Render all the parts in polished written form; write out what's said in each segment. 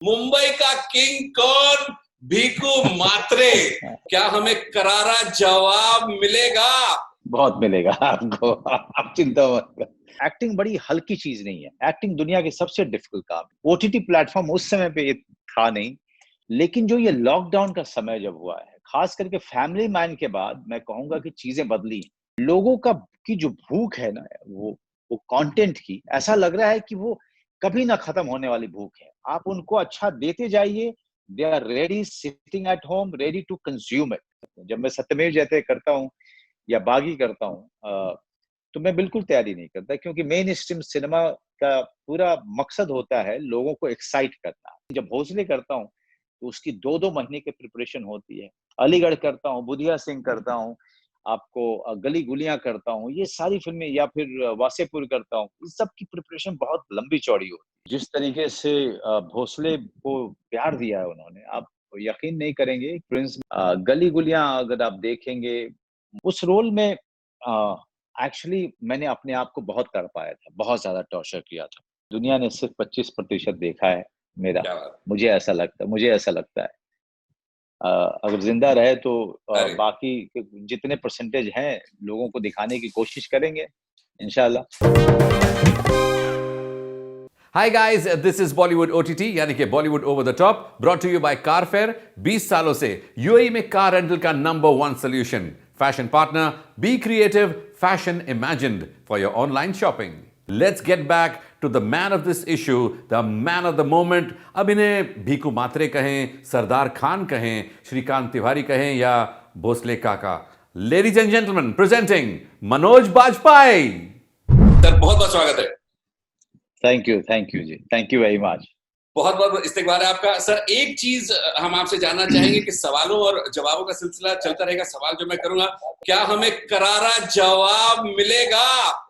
मुंबई का किंग कौन? भीकू मात्रे। क्या हमें करारा जवाब मिलेगा? बहुत मिलेगा आपको, आप चिंता मत करो। एक्टिंग बड़ी हल्की चीज नहीं है, एक्टिंग दुनिया की सबसे डिफिकल्ट काम है। ओटीटी प्लेटफॉर्म उस समय पे ये था नहीं, लेकिन जो ये लॉकडाउन का समय जब हुआ है, खास करके फैमिली मैन के बाद, मैं कहूंगा कि चीजें बदली। लोगों का की जो भूख है ना, वो कंटेंट की, ऐसा लग रहा है कि वो कभी ना खत्म होने वाली भूख है। आप उनको अच्छा देते जाइए, they are ready, sitting at home, ready to consume it. जब मैं सत्यमेव जयते करता हूँ या बागी करता हूँ, तो मैं बिल्कुल तैयारी नहीं करता, क्योंकि मेन स्ट्रीम सिनेमा का पूरा मकसद होता है लोगों को एक्साइट करना। जब भोसले करता हूँ तो उसकी 2-2 महीने की प्रिपरेशन होती है। अलीगढ़ करता हूँ, बुधिया सिंह करता हूँ, आपको गली गुलियां करता हूँ, ये सारी फिल्में, या फिर वासेपुर करता हूँ, इस सब की प्रिपरेशन बहुत लंबी चौड़ी होती है। जिस तरीके से भोसले को प्यार दिया है उन्होंने, आप यकीन नहीं करेंगे। प्रिंस गली गुलियां अगर आप देखेंगे, उस रोल में एक्चुअली मैंने अपने आप को बहुत कर पाया था, बहुत ज्यादा टॉर्चर किया था। दुनिया ने सिर्फ 25% देखा है मेरा। क्या बात। मुझे ऐसा लगता है अगर जिंदा रहे तो अरे बाकी जितने परसेंटेज हैं लोगों को दिखाने की कोशिश करेंगे, इंशाल्लाह। Hi guys, this is Bollywood OTT यानी कि Bollywood over the top, brought to you by Carfare. 20 सालों से यूएई में कार रेंटल का number 1 solution. Fashion partner, be creative, fashion imagined for your online shopping. Let's get back to the man of this issue, the man of the moment. अब इन्हें भीकू मात्रे कहें, सरदार खान कहें, श्रीकांत तिवारी कहें या भोसले काका। Ladies and gentleman, presenting Manoj Bajpayee. Sir, बहुत बहुत स्वागत है। Thank you ji, thank you very much. बहुत बहुत इस्तकबाल है आपका। सर, एक चीज हम आपसे जानना चाहेंगे कि सवालों और जवाबों का सिलसिला चलता रहेगा। सवाल जो मैं करूंगा, क्या हमें करारा जवाब मिलेगा?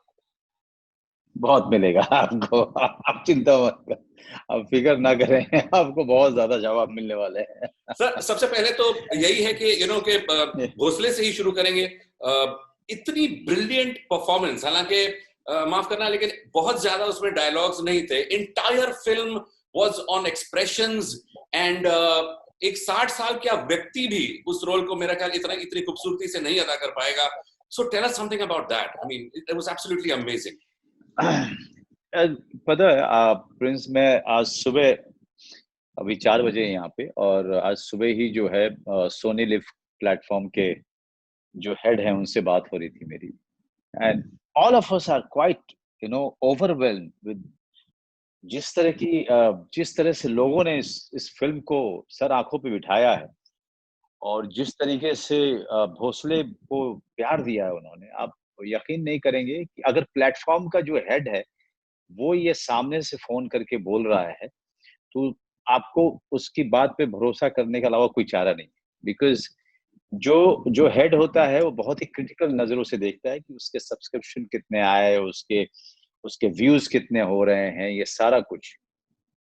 बहुत मिलेगा आपको, आप चिंता मत करो, आप फिक्र ना करें, आपको बहुत ज्यादा जवाब मिलने वाले हैं। सर, सबसे पहले तो यही है कि के भोसले से ही शुरू करेंगे। इतनी ब्रिलियंट परफॉर्मेंस, हालांकि माफ करना, लेकिन बहुत ज्यादा उसमें डायलॉग्स नहीं थे। Entire film was on expressions and एक 60 साल का व्यक्ति भी उस रोल को मेरा ख्याल इतनी खूबसूरती से नहीं अदा कर पाएगा। So tell us something about that. I mean, it was absolutely amazing. पता है प्रिंस, मैं आज सुबह, अभी 4 बजे यहाँ पे, और आज सुबह ही जो है सोनी लिव प्लेटफॉर्म के जो हेड है उनसे बात हो रही थी मेरी। And all of us are quite overwhelmed with जिस तरह से लोगों ने इस फिल्म को सर आंखों पे बिठाया है, और जिस तरीके से भोसले को प्यार दिया है उन्होंने, आप यकीन नहीं करेंगे कि अगर प्लेटफॉर्म का जो हेड है वो ये सामने से फोन करके बोल रहा है, तो आपको उसकी बात पे भरोसा करने के अलावा कोई चारा नहीं। बिकॉज जो जो हेड होता है वो बहुत ही क्रिटिकल नजरों से देखता है कि उसके सब्सक्रिप्शन कितने आए, उसके उसके व्यूज कितने हो रहे हैं, ये सारा कुछ।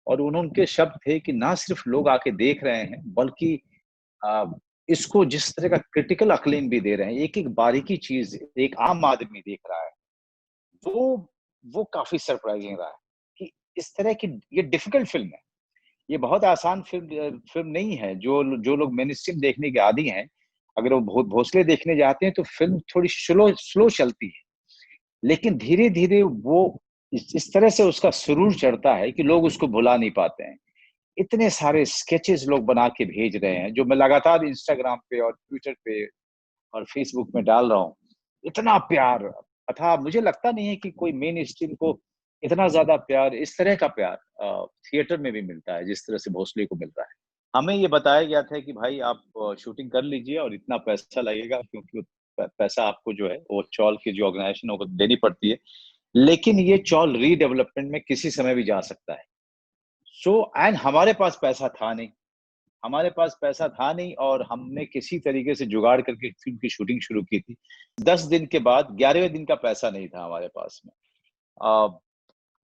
और उनके शब्द थे कि ना सिर्फ लोग आके देख रहे हैं, बल्कि आ, इसको जिस तरह का क्रिटिकल अक्लेम भी दे रहे हैं, एक एक बारीकी चीज एक आम आदमी देख रहा है, वो वो काफी सरप्राइजिंग रहा है कि इस तरह की ये डिफिकल्ट फिल्म है। ये बहुत आसान फिल्म नहीं है। जो जो लोग मेन स्ट्रीम देखने के आदी हैं, अगर वो भोसले देखने जाते हैं तो फिल्म थोड़ी स्लो स्लो चलती है, लेकिन धीरे धीरे वो इस तरह से उसका सुरूर चढ़ता है कि लोग उसको भुला नहीं पाते हैं। इतने सारे स्केचेस लोग बना के भेज रहे हैं, जो मैं लगातार इंस्टाग्राम पे और ट्विटर पे और फेसबुक में डाल रहा हूँ। इतना प्यार अथा, मुझे लगता नहीं है कि कोई मेन स्ट्रीम को इतना ज्यादा प्यार, इस तरह का प्यार थिएटर में भी मिलता है जिस तरह से भोसले को मिल रहा है। हमें ये बताया गया था कि भाई आप शूटिंग कर लीजिए और इतना पैसा लगेगा, क्योंकि पैसा आपको जो है वो चौल की जो ऑर्गेनाइजेशन होगा देनी पड़ती है, लेकिन ये चौल रीडेवलपमेंट में किसी समय भी जा सकता है। सो एंड हमारे पास पैसा था नहीं, और हमने किसी तरीके से जुगाड़ करके फिल्म की शूटिंग शुरू की थी। 10 दिन के बाद 11वें दिन का पैसा नहीं था हमारे पास में। आ,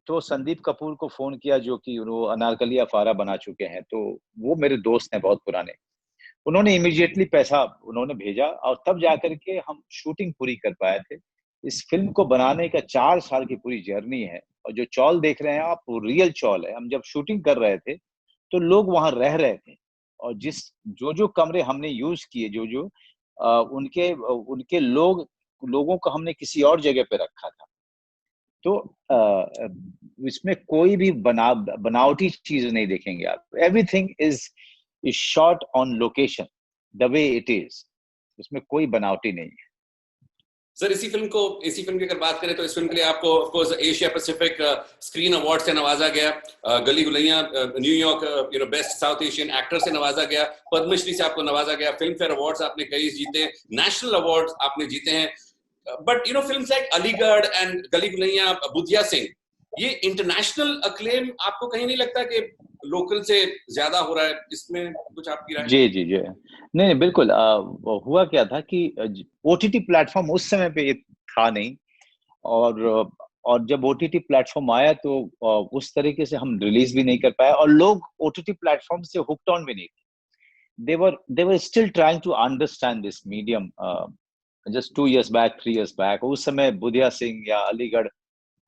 तो संदीप कपूर को फोन किया, जो कि वो अनारकली अफारा बना चुके हैं, तो वो मेरे दोस्त हैं बहुत पुराने। उन्होंने इमीडिएटली पैसा उन्होंने भेजा, और तब जाकर के हम शूटिंग पूरी कर पाए थे। इस फिल्म को बनाने का 4 साल की पूरी जर्नी है, और जो चौल देख रहे हैं आप वो रियल चौल है। हम जब शूटिंग कर रहे थे तो लोग वहां रह रहे थे, और जो कमरे हमने यूज किए, उनके लोगों को हमने किसी और जगह पे रखा था। तो इसमें कोई भी बनावटी चीज नहीं देखेंगे आप। Everything is shot on location the way it is. इसमें कोई बनावटी नहीं है। सर इसी फिल्म की अगर बात करें तो इस फिल्म के लिए आपको of course Asia Pacific screen award से नवाजा गया, Gali Guleiyan New York best South Asian actor से नवाजा गया, पद्मश्री से आपको नवाजा गया, फिल्म फेयर अवार्ड्स आपने कई जीते, नेशनल अवार्ड्स आपने जीते हैं। But films like Aligarh and गली गुलैया, बुधिया सिंह, ये इंटरनेशनल अक्लेम आपको कहीं नहीं लगता कि लोकल से ज्यादा हो रहा है? इसमें कुछ आपकी राय? जी जी जी, नहीं बिल्कुल। हुआ क्या था कि ओटीटी प्लेटफॉर्म उस समय पे था नहीं, और जब ओटीटी प्लेटफॉर्म आया तो उस तरीके से हम रिलीज भी नहीं कर पाए, और लोग ओटीटी प्लेटफॉर्म से हुक्ड ऑन भी नहीं थे। they were still trying to understand this medium just 2 years back, 3 years back। उस समय बुधिया सिंह या अलीगढ़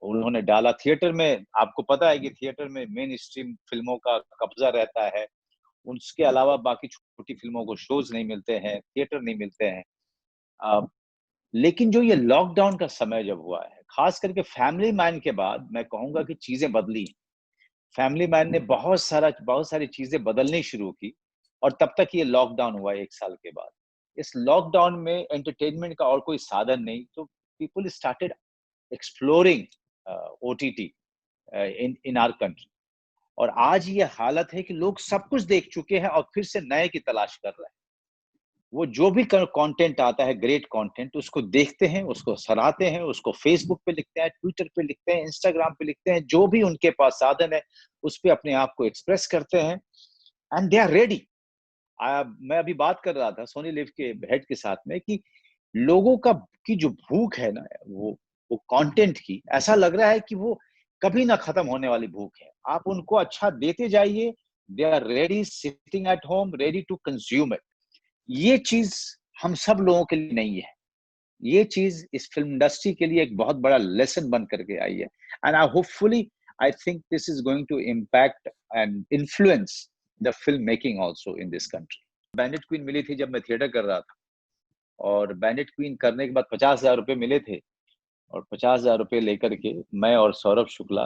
उन्होंने डाला थिएटर में। आपको पता है कि थिएटर में मेन स्ट्रीम फिल्मों का कब्जा रहता है, उसके अलावा बाकी छोटी फिल्मों को शोज नहीं मिलते हैं, थिएटर नहीं मिलते हैं। लेकिन जो ये लॉकडाउन का समय जब हुआ है, खास करके फैमिली मैन के बाद, मैं कहूंगा कि चीजें बदली। फैमिली मैन ने बहुत सारी चीजें बदलनी शुरू की, और तब तक ये लॉकडाउन हुआ 1 साल के बाद। इस लॉकडाउन में एंटरटेनमेंट का और कोई साधन नहीं, तो people started exploring OTT in our country. और आज ये हालत है कि लोग सब कुछ देख चुके हैं और फिर से नए की तलाश कर रहे हैं। वो जो भी कंटेंट आता है, ग्रेट कंटेंट, उसको देखते हैं, उसको सराहते हैं, उसको फेसबुक पे लिखते हैं, ट्विटर पे लिखते हैं, इंस्टाग्राम पे लिखते हैं, जो भी उनके पास साधन है उस पे अपने आप को एक्सप्रेस करते हैं, एंड दे आर रेडी। मैं अभी बात कर रहा था सोनी लिव के हेड के साथ में कि लोगों की जो भूख है ना, वो कंटेंट की, ऐसा लग रहा है कि वो कभी ना खत्म होने वाली भूख है। आप उनको अच्छा देते जाइए, they are ready, sitting at home, ready to consume it. ये चीज हम सब लोगों के लिए नहीं है। ये चीज इस फिल्म इंडस्ट्री के लिए एक बहुत बड़ा लेसन बन करके आई है, and I think this is going to impact and influence the film making also in this country. Bandit Queen मिली थी जब मैं थिएटर कर रहा था, और बैंडिट क्वीन करने के बाद 50,000 रुपए मिले थे, और 50,000 रुपए लेकर के मैं और सौरभ शुक्ला,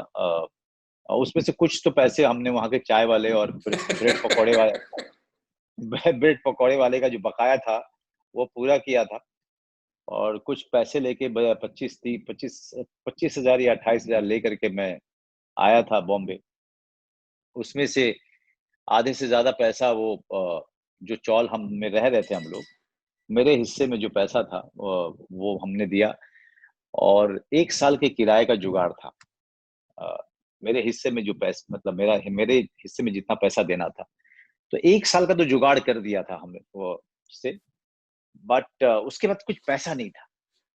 उसमें से कुछ तो पैसे हमने वहां के चाय वाले और ब्रेड पकौड़े वाले का जो बकाया था वो पूरा किया था, और कुछ पैसे लेके 25,000 या 28,000 लेकर के मैं आया था बॉम्बे। उसमें से आधे से ज्यादा पैसा वो जो चौल हम में रह रहे थे हम लोग, मेरे हिस्से में जो पैसा था वो हमने दिया, और 1 साल के किराए का जुगाड़ था। मेरे हिस्से में जो पैसा, मतलब मेरे हिस्से में जितना पैसा देना था, तो 1 साल का तो जुगाड़ कर दिया था हमने वो से। बट उसके बाद कुछ पैसा नहीं था,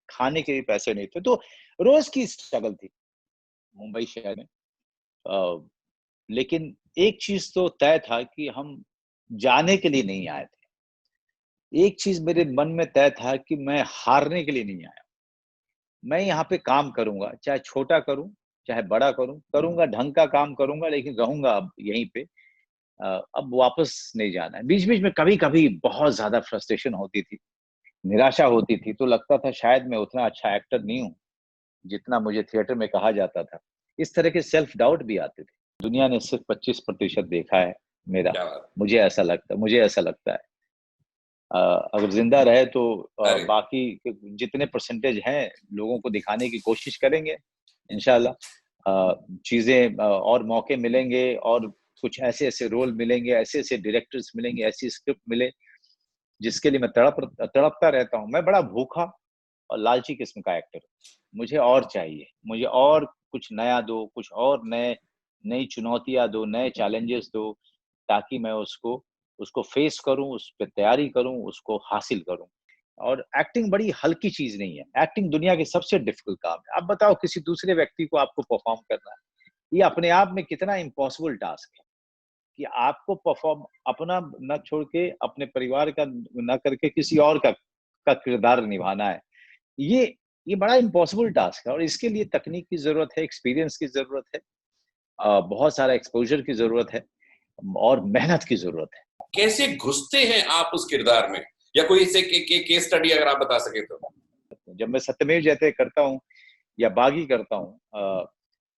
खाने के भी पैसे नहीं थे, तो रोज की स्ट्रगल थी मुंबई शहर में। लेकिन एक चीज तो तय था कि हम जाने के लिए नहीं आए थे। एक चीज मेरे मन में तय था कि मैं हारने के लिए नहीं आया। मैं यहाँ पे काम करूंगा, चाहे छोटा करूं चाहे बड़ा करूंगा ढंग का काम करूंगा, लेकिन रहूंगा अब यहीं पे। अब वापस नहीं जाना है। बीच बीच में कभी कभी बहुत ज्यादा फ्रस्ट्रेशन होती थी, निराशा होती थी, तो लगता था शायद मैं उतना अच्छा एक्टर नहीं हूँ जितना मुझे थिएटर में कहा जाता था। इस तरह के सेल्फ डाउट भी आते थे। दुनिया ने सिर्फ 25% देखा है मेरा, मुझे ऐसा लगता है। अगर जिंदा रहे तो बाकी जितने परसेंटेज हैं लोगों को दिखाने की कोशिश करेंगे इंशाल्लाह। चीजें और मौके मिलेंगे, और कुछ ऐसे रोल मिलेंगे, ऐसे डायरेक्टर्स मिलेंगे, ऐसी स्क्रिप्ट मिले जिसके लिए मैं तड़पता रहता हूँ। मैं बड़ा भूखा और लालची किस्म का एक्टर हूँ। मुझे और चाहिए, मुझे और कुछ नया दो, कुछ और नई चुनौतियां दो, नए चैलेंजेस दो, ताकि मैं उसको फेस करूं, उस पर तैयारी करूं, उसको हासिल करूं। और एक्टिंग बड़ी हल्की चीज नहीं है। एक्टिंग दुनिया की सबसे डिफिकल्ट काम है। आप बताओ, किसी दूसरे व्यक्ति को आपको परफॉर्म करना है, ये अपने आप में कितना इम्पॉसिबल टास्क है कि आपको परफॉर्म अपना न छोड़ के, अपने परिवार का न करके, किसी और का किरदार निभाना है। ये बड़ा इम्पॉसिबल टास्क है, और इसके लिए तकनीक की जरूरत है, एक्सपीरियंस की जरूरत है, बहुत सारा एक्सपोजर की जरूरत है। और मेहनत की जरूरत है। कैसे घुसते हैं आप उस किरदार में, या कोई इसे केस स्टडी अगर आप बता सके तो? जब मैं सत्यमेव जयते करता हूँ या बागी करता हूँ,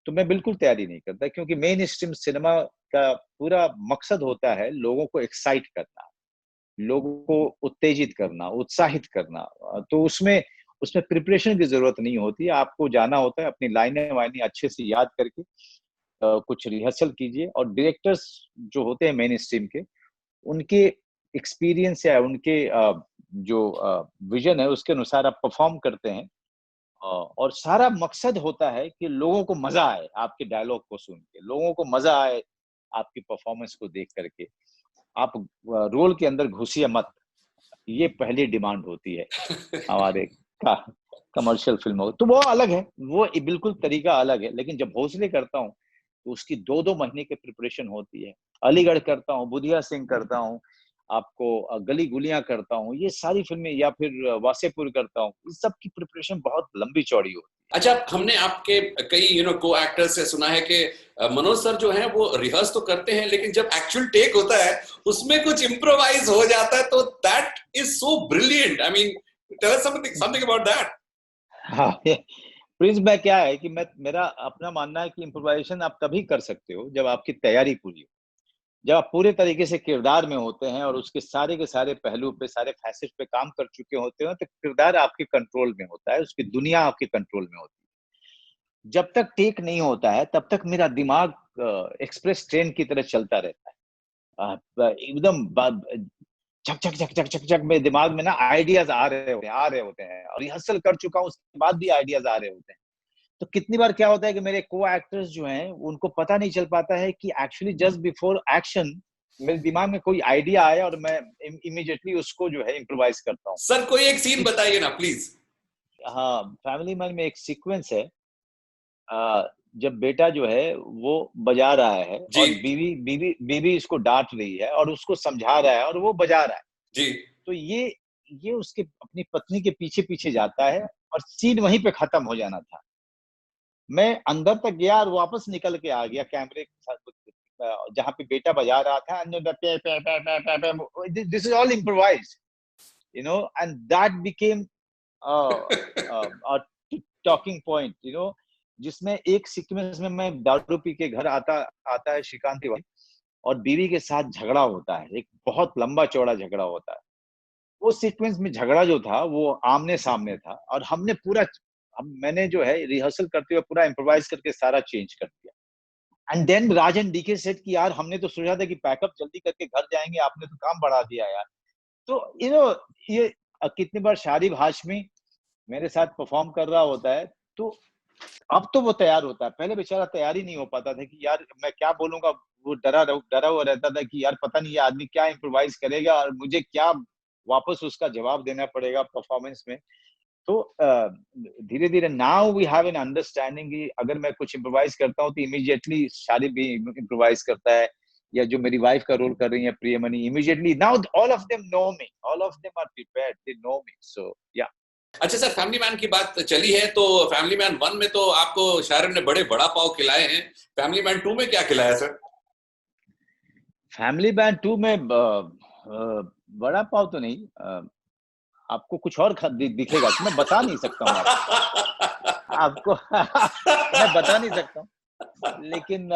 तो मैं बिल्कुल तैयारी नहीं करता, क्योंकि मेन स्ट्रीम सिनेमा का पूरा मकसद होता है लोगों को एक्साइट करना, लोगों को उत्तेजित करना, उत्साहित करना। तो उसमें उसमें प्रिपरेशन की जरूरत नहीं होती। आपको जाना होता है, अपनी लाइनें वाइनें अच्छे से याद करके कुछ रिहर्सल कीजिए, और डायरेक्टर्स जो होते हैं मेन स्ट्रीम के, उनके एक्सपीरियंस या उनके जो विजन है उसके अनुसार आप परफॉर्म करते हैं। और सारा मकसद होता है कि लोगों को मजा आए आपके डायलॉग को सुन के, लोगों को मजा आए आपकी परफॉर्मेंस को देख करके। आप रोल के अंदर घुसिए मत, ये पहली डिमांड होती है हमारे का कमर्शियल फिल्मों। तो वो अलग है, वो बिल्कुल तरीका अलग है। लेकिन जब भोसले करता हूँ तो उसकी 2-2 महीने की प्रिपरेशन होती है। अलीगढ़ करता हूँ, बुधिया सिंह करता हूँ, आपको गली गुलियां करता हूँ, ये सारी फिल्में, या फिर वासेपुर करता हूँ, इस सब की प्रिपरेशन बहुत लंबी चौड़ी होती अच्छा, हमने आपके कई को एक्टर्स से सुना है कि मनोज सर जो है वो रिहर्स तो करते हैं, लेकिन जब एक्चुअल टेक होता है उसमें कुछ इम्प्रोवाइज हो जाता है, तो that is so brilliant. I mean, tell us something about that. हाँ, प्रिंस में क्या है कि मेरा अपना मानना है कि इम्प्रोवाइजेशन आप तभी कर सकते हो जब आपकी तैयारी पूरी हो, जब आप पूरे तरीके से किरदार में होते हैं और उसके सारे के सारे पहलू पे, सारे फैसेट पे काम कर चुके होते हो, तो किरदार आपके कंट्रोल में होता है, उसकी दुनिया आपके कंट्रोल में होती है। जब तक टेक नहीं होता है तब तक मेरा दिमाग एक्सप्रेस ट्रेन की तरह चलता रहता है। एकदम झक झक झक झक झक झक मेरे दिमाग में ना आइडियाज आ रहे होते हैं और रिहर्सल कर चुका हूँ, उसके बाद भी आइडियाज आ रहे होते हैं। तो कितनी बार क्या होता है कि मेरे को एक्टर्स जो हैं उनको पता नहीं चल पाता है कि एक्चुअली जस्ट बिफोर एक्शन मेरे दिमाग में कोई आइडिया आया और मैं इमीडिएटली उसको जो है इम्प्रोवाइज करता हूँ। सर कोई एक सीन बताइए ना प्लीज। हाँ, फैमिली मैन में एक सीक्वेंस है, जब बेटा जो है वो बजा रहा है जी और बीवी इसको डांट रही है और उसको समझा रहा है और वो बजा रहा है। जी। तो ये उसके अपनी पत्नी के पीछे पीछे जाता है और सीन वहीं पे खत्म हो जाना था। मैं अंदर तक गया और वापस निकल के आ गया कैमरे के साथ, जहाँ पे बेटा बजा रहा था। This is all improvised, and that became talking point, जिसमें एक सीक्वेंस में मैं दारू पी के घर आता है श्रीकांत तिवारी, और बीवी के साथ झगड़ा होता है, एक बहुत लंबा चौड़ा झगड़ा होता है। वो सीक्वेंस में झगड़ा जो था वो आमने सामने था, और मैंने जो है रिहर्सल करते हुए पूरा इम्प्रोवाइज करके सारा चेंज कर दिया। And then Rajan DK said कि यार हमने तो सोचा था कि पैकअप जल्दी करके घर जाएंगे, आपने तो काम बढ़ा दिया यार। तो ये कितनी बार शारिब हाशमी मेरे साथ परफॉर्म कर रहा होता है, तो अब तो वो तैयार होता है, पहले बेचारा तैयार ही नहीं हो पाता था कि यार मैं क्या बोलूंगा। वो डरा हुआ रहता था कि यार पता नहीं ये आदमी क्या इम्प्रोवाइज करेगा और मुझे क्या वापस उसका जवाब देना पड़ेगा परफॉर्मेंस में। तो धीरे धीरे now we have an understanding कि अगर मैं कुछ इम्प्रोवाइज करता हूँ तो इमीडिएटली शारिब भी इम्प्रोवाइज करता है, या जो मेरी वाइफ का रोल कर रही है Priyamani, immediately now all of them know me, all of them are prepared, they know me. So yeah. अच्छा सर, फैमिली मैन की बात चली है तो फैमिली मैन 1 में तो आपको शाहरुख ने बड़े बड़ा पाव खिलाए हैं, फैमिली मैन 2 में क्या खिलाया सर? फैमिली मैन 2 में बड़ा पाव तो नहीं, आपको कुछ और दिखेगा, मैं बता नहीं सकता हूँ आपको मैं बता नहीं सकता हूँ। लेकिन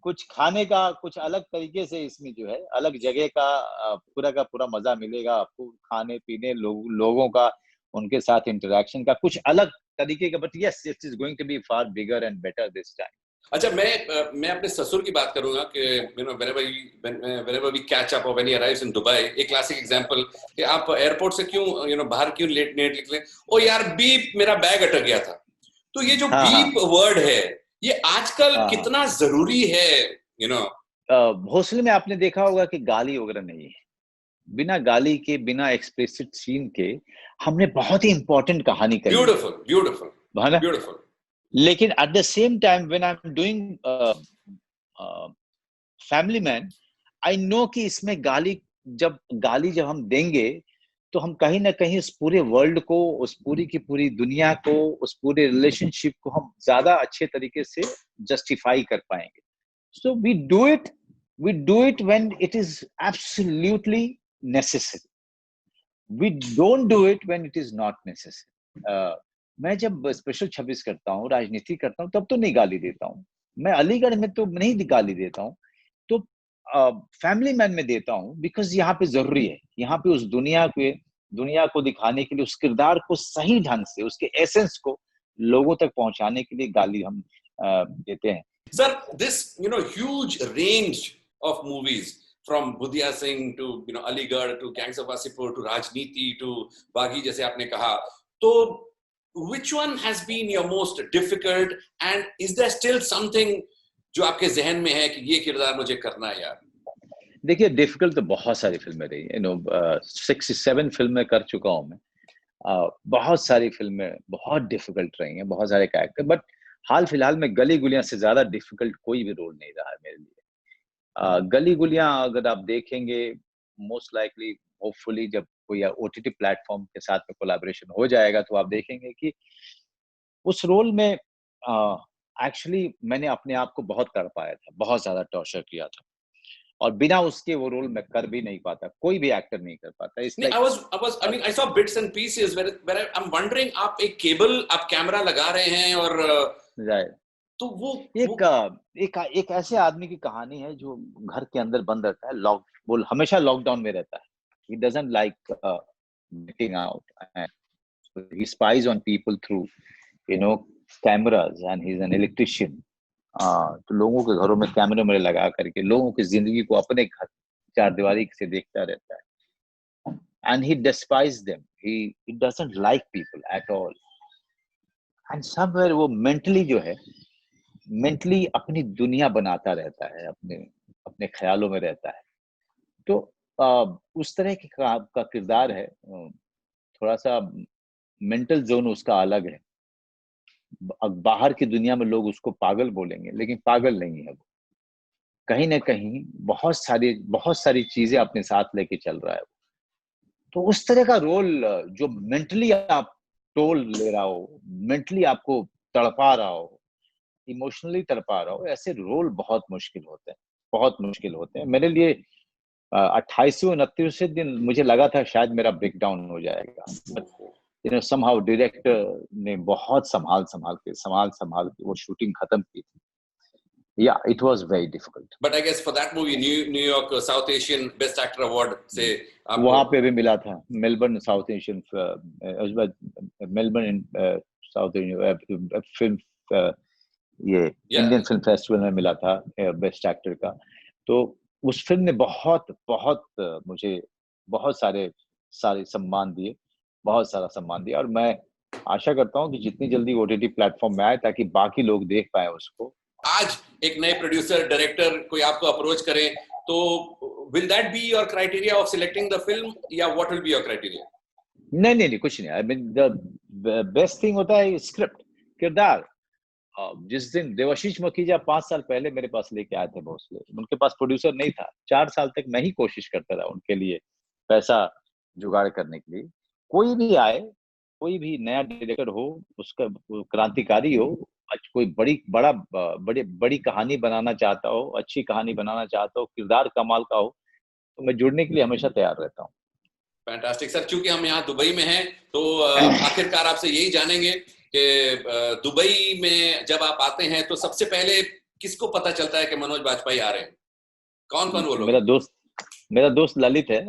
कुछ खाने का कुछ अलग तरीके से इसमें जो है अलग जगह का पूरा मजा मिलेगा आपको, खाने पीने, लोगों का, उनके साथ इंटरेक्शन का कुछ अलग तरीके का। But yes, it is going to be far bigger and better this time. अच्छा, मैं अपने ससुर की बात करूंगा कि whenever we catch up or when he arrives in Dubai, एक क्लासिक एग्जांपल कि आप एयरपोर्ट से क्यों बाहर क्यों लेट निकले, ओ यार बीप मेरा बैग अटक गया था। तो ये जो बीप वर्ड है ये आजकल कितना जरूरी है? भोसले में आपने देखा होगा कि गाली वगैरह नहीं है, बिना गाली के, बिना एक्सप्लिसिट सीन के हमने बहुत ही इंपॉर्टेंट कहानी करी। ब्यूटीफुल। लेकिन at the same time when I am doing family man, I know कि इसमें जब हम देंगे तो हम कहीं ना कहीं उस पूरे वर्ल्ड को, उस पूरी की पूरी दुनिया को, उस पूरे रिलेशनशिप को हम ज्यादा अच्छे तरीके से जस्टिफाई कर पाएंगे। So we do it We do it when it is absolutely necessary. We don't do it when it is not necessary. मैं जब स्पेशल 26 करता हूँ, राजनीति करता हूँ, तब तो नहीं गाली देता हूँ. मैं अलीगढ़ में तो नहीं गाली देता हूँ. तो फैमिली मैन में देता हूँ, बिकॉज यहाँ पे जरूरी है. यहाँ पे उस दुनिया को दिखाने के लिए, उस किरदार को सही ढंग से, उसके एसेंस को लोगों तक पहुंचाने के लिए गाली हम देते हैं. Sir, this huge range of movies from Budhia Singh to Aligarh to Gangs of Wasseypur to Rajniti to Baghi जैसे आपने कहा, तो which one has been your most difficult and is there still something जो आपके जहन में है कि ये किरदार मुझे करना है यार? देखिए, डिफिकल्ट तो बहुत सारी फिल्में रही, 67 फिल्में कर चुका हूं मैं. बहुत सारी फिल्में बहुत डिफिकल्ट रही हैं, बहुत सारे कैरेक्टर, बट हाल फिलहाल में गली गुलियां से ज्यादा डिफिकल्ट कोई भी रोल नहीं रहा है मेरे लिए. गली गुलियां अगर आप देखेंगे, मोस्ट लाइकली होपफुली जब कोई ओटीटी प्लेटफॉर्म के साथ में कोलैबोरेशन हो जाएगा तो आप देखेंगे कि उस रोल में एक्चुअली मैंने अपने आप को बहुत कर पाया था, बहुत ज्यादा टॉर्चर किया था, और बिना उसके वो रोल मैं कर भी नहीं पाता. कोई भी एक्टर नहीं कर पाता. I saw bits and pieces where I'm wondering, आप एक केबल, आप कैमरा लगा रहे हैं और तो वो एक ऐसे आदमी की कहानी है जो घर के अंदर बंद रहता है, वो हमेशा लॉकडाउन में रहता है. He doesn't like getting out, and he spies on people through cameras, and he's an electrician. तो लोगों के घरों में कैमरे में लगा करके लोगों की जिंदगी को अपने घर चार दीवारी से देखता रहता है. And he despises them. He doesn't like people at all. And somewhere वो mentally अपनी दुनिया बनाता रहता है, अपने ख्यालों में रहता है. तो उस तरह का किरदार है. थोड़ा सा मेंटल जोन उसका अलग है. बाहर की दुनिया में लोग उसको पागल बोलेंगे, लेकिन पागल नहीं है वो. कहीं ना कहीं बहुत सारी चीजें अपने साथ लेके चल रहा है. तो उस तरह का रोल जो मेंटली आप टोल ले रहा हो, मेंटली आपको तड़पा रहा हो, इमोशनली तड़पा रहा हो, ऐसे रोल बहुत मुश्किल होते हैं. मेरे लिए 28वें 29वें दिन मुझे लगा था शायद मेरा ब्रेकडाउन हो जाएगा. somehow डायरेक्टर ने बहुत संभाल के वो शूटिंग खत्म की थी. Yeah, it was very difficult. But I guess for that movie, New York South Asian Best Actor Award से वहाँ पे भी मिला था. Melbourne south Asian Melbourne south Asian film ये इंडियन फिल्म फेस्टिवल में मिला था बेस्ट एक्टर का. तो उस फिल्म ने बहुत मुझे बहुत सारे सम्मान दिए, बहुत सारा सम्मान दिया. और मैं आशा करता हूँ कि जितनी जल्दी ओटीटी प्लेटफॉर्म में आए ताकि बाकी लोग देख पाए उसको. आज एक नए प्रोड्यूसर डायरेक्टर कोई आपको अप्रोच करे तो will that be your criteria of selecting the film या what will be your criteria? नहीं कुछ नहीं. I mean the best thing होता है स्क्रिप्ट, किरदार. जिस दिन देवाशीष मखीजा 5 साल पहले मेरे पास लेके आए थे भोसले, उनके पास प्रोड्यूसर नहीं था. 4 साल तक मैं ही कोशिश करता रहा उनके लिए पैसा जुगाड़ करने के लिए. कोई भी आए, कोई भी नया डायरेक्टर हो, उसका क्रांतिकारी हो, कोई बड़ी कहानी बनाना चाहता हो, अच्छी कहानी बनाना चाहता हो, किरदार कमाल का हो, तो मैं जुड़ने के लिए हमेशा तैयार रहता हूँ. Fantastic sir. क्योंकि हम यहाँ दुबई में हैं तो आखिरकार आपसे यही जानेंगे कि दुबई में जब आप आते हैं तो सबसे पहले किसको पता चलता है कि मनोज बाजपेयी आ रहे हैं? कौन वो लोग? मेरा दोस्त ललित है.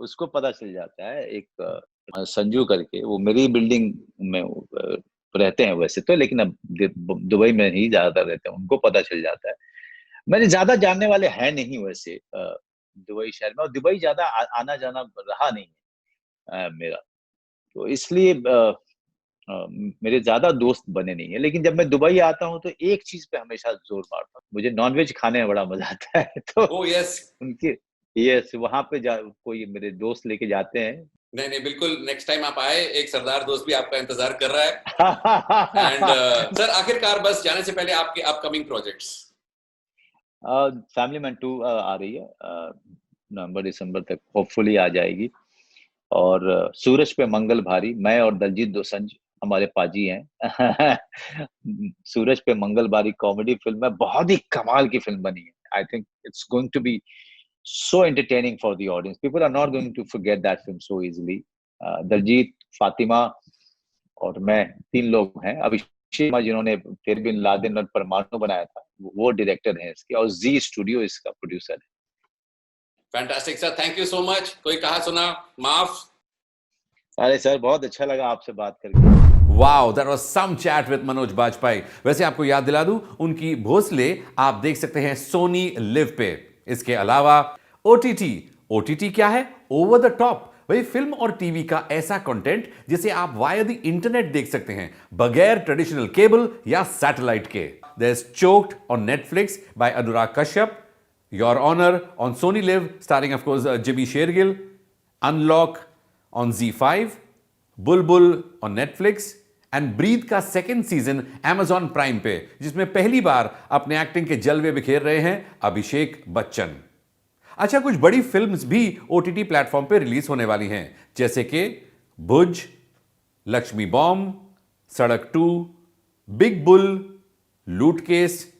उसको पता चल जाता है. एक संजू करके, वो मेरी बिल्डिंग में रहते हैं वैसे तो, लेकिन अब दुबई में ही ज्यादातर रहते हैं. उनको पता चल जाता है. मैंने ज्यादा जानने वाले हैं नहीं वैसे दुबई शहर में, और दुबई ज्यादा आना जाना रहा नहीं है मेरा, तो इसलिए मेरे ज्यादा दोस्त बने नहीं है. लेकिन जब मैं दुबई आता हूँ तो एक चीज पे हमेशा जोर मारता हूँ, मुझे नॉनवेज खाने में बड़ा मजा आता है. तो उनके वहां पे कोई मेरे दोस्त लेके जाते हैं. नहीं बिल्कुल. नेक्स्ट टाइम आप आए, एक सरदार दोस्त भी आपका इंतजार कर रहा है. एंड सर आखिरकार बस जाने से पहले आपके अपकमिंग प्रोजेक्ट्स. फैमिली मैन 2 आ रही है, नवंबर दिसंबर तक होपफुली आ जाएगी. और सूरज पे मंगल भारी, मैं और दलजीत दोसंज हमारे पाजी हैं। सूरज पे मंगलबारी कॉमेडी फिल्म है, बहुत ही कमाल की फिल्म बनी है। I think it's going to be so entertaining for the audience. People are not going to forget that film so easily. Diljit, Fatima और मैं, 3 लोग हैं। अभिषेक शर्मा जिन्होंने फिर बिन लादेन और परमाणु बनाया था, वो डायरेक्टर हैं इसके, और जी स्टूडियो इसका प्रोड्यूसर है। Fantastic sir, thank you so much. कोई कहा सुना माफ। अरे सर, बहुत अच्छा लगा आपसे बात करके। Wow, that was some chat with Manoj Bajpayee. वैसे आपको याद दिला दूं, उनकी भोसले आप देख सकते हैं सोनी लिव पे। इसके अलावा ओटीटी क्या है? Over the top. वही फिल्म और टीवी का ऐसा कंटेंट जिसे आप वाया द इंटरनेट देख सकते हैं बगैर ट्रेडिशनल केबल या सैटेलाइट के। There is choked on Netflix by Anurag Kashyap, your honour on Sony LIV starring of course Jimmy Shergill, unlock on Z5, Bulbul on Netflix and breathe का सेकेंड सीजन Amazon प्राइम पे, जिसमें पहली बार अपने एक्टिंग के जलवे बिखेर रहे हैं अभिषेक बच्चन। अच्छा, कुछ बड़ी फिल्म्स भी OTT प्लेटफॉर्म पे रिलीज होने वाली हैं, जैसे कि भुज, लक्ष्मी बॉम्ब, सड़क 2, बिग बुल, लूट केस,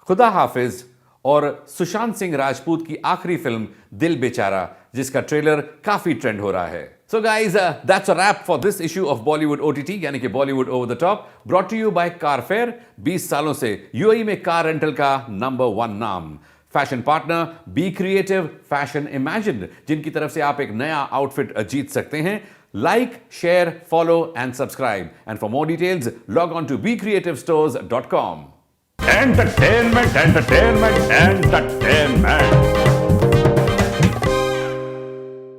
खुदा हाफिज और सुशांत सिंह राजपूत की आखिरी फिल्म दिल बेचारा, जिसका ट्रेलर काफी ट्रेंड हो रहा है। So guys, that's a wrap for this issue of Bollywood OTT, यानी कि Bollywood Over the Top, brought to you by Carfair। 20 सालों से UAE में कार रेंटल का नंबर 1 नाम। Fashion partner be creative fashion imagine, जिनकी तरफ से आप एक नया आउटफिट जीत सकते हैं। Like, share, follow and subscribe, and for more details log on to bcreativestores.com। Entertainment entertainment entertainment.